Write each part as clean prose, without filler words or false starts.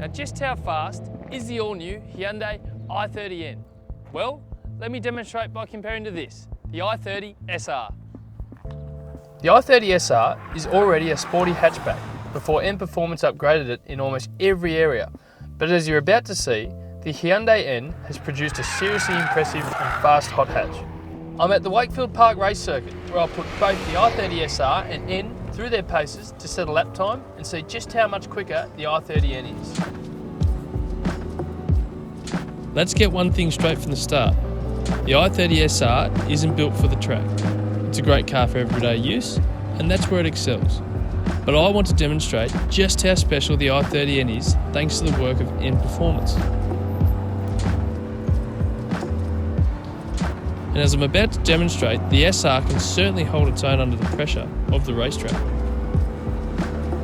Now just how fast is the all-new Hyundai i30N? Well, let me demonstrate by comparing to this, the i30 SR. The i30 SR is already a sporty hatchback before N Performance upgraded it in almost every area. But as you're about to see, the Hyundai N has produced a seriously impressive and fast hot hatch. I'm at the Wakefield Park race circuit where I'll put both the i30 SR and N through their paces to set a lap time and see just how much quicker the i30N is. Let's get one thing straight from the start. The i30 SR isn't built for the track. It's a great car for everyday use, and that's where it excels. But I want to demonstrate just how special the i30N is thanks to the work of N Performance. And as I'm about to demonstrate, the SR can certainly hold its own under the pressure of the racetrack.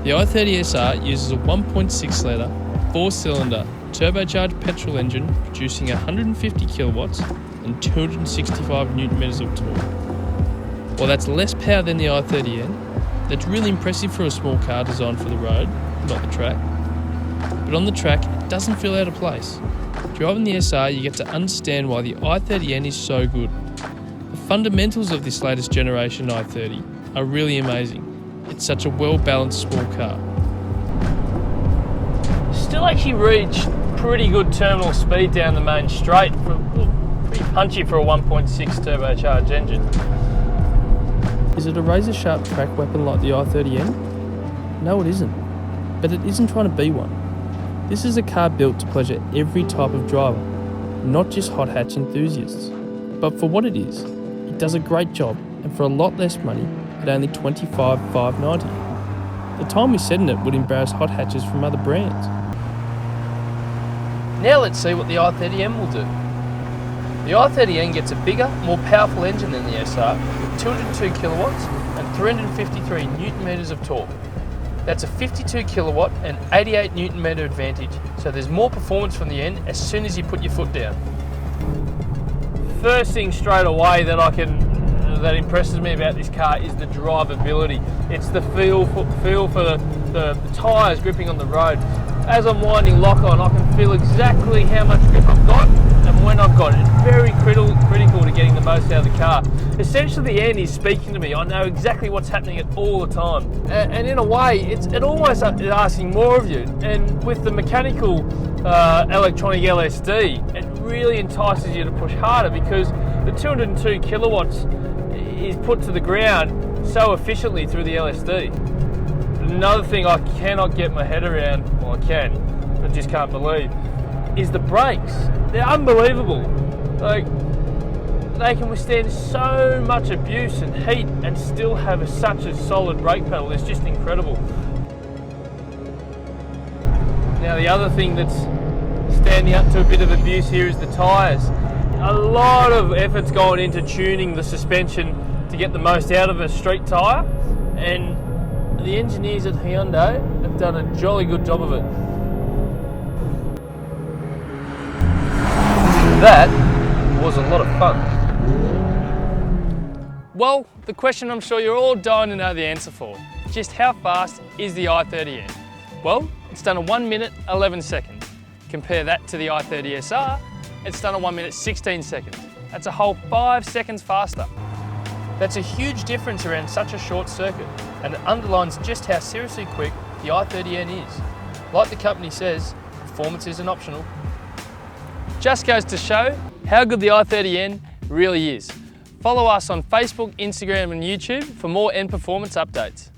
The i30 SR uses a 1.6 litre, 4-cylinder, turbocharged petrol engine producing 150 kilowatts and 265 Newton meters of torque. While that's less power than the i30N, that's really impressive for a small car designed for the road, not the track. But on the track, it doesn't feel out of place. Driving the SR, you get to understand why the i30N is so good. The fundamentals of this latest generation i30 are really amazing. It's such a well-balanced small car. Still actually reached pretty good terminal speed down the main straight, pretty punchy for a 1.6 turbocharged engine. Is it a razor-sharp track weapon like the i30N? No, it isn't. But it isn't trying to be one. This is a car built to pleasure every type of driver, not just hot hatch enthusiasts. But for what it is, it does a great job, and for a lot less money at only $25,590. The time we set in it would embarrass hot hatches from other brands. Now let's see what the i30N will do. The i30N gets a bigger, more powerful engine than the SR, with 202 kilowatts and 353 Newton meters of torque. That's a 52 kilowatt and 88 Newton meter advantage, so there's more performance from the N as soon as you put your foot down. First thing straight away that impresses me about this car is the drivability. It's the feel for the tyres gripping on the road. As I'm winding lock on, I can feel exactly how much grip I've got and when I've got it. It's very critical to getting the most out of the car. Essentially the N is speaking to me. I know exactly what's happening at all the time. And in a way, it almost is asking more of you. And with the mechanical electronic LSD, it really entices you to push harder because the 202 kilowatts is put to the ground so efficiently through the LSD. Another thing I cannot get my head around, well I can, but just can't believe, is the brakes. They're unbelievable. Like, they can withstand so much abuse and heat and still have such a solid brake pedal. It's just incredible. Now the other thing that's standing up to a bit of abuse here is the tyres. A lot of effort's gone into tuning the suspension to get the most out of a street tyre, and the engineers at Hyundai have done a jolly good job of it. That was a lot of fun. Well, the question I'm sure you're all dying to know the answer for. Just how fast is the i30N? Well, it's done a 1 minute 11 seconds. Compare that to the i30 SR, it's done a 1 minute 16 seconds. That's a whole 5 seconds faster. That's a huge difference around such a short circuit, and it underlines just how seriously quick the i30N is. Like the company says, performance isn't optional. Just goes to show how good the i30N really is. Follow us on Facebook, Instagram and YouTube for more N Performance updates.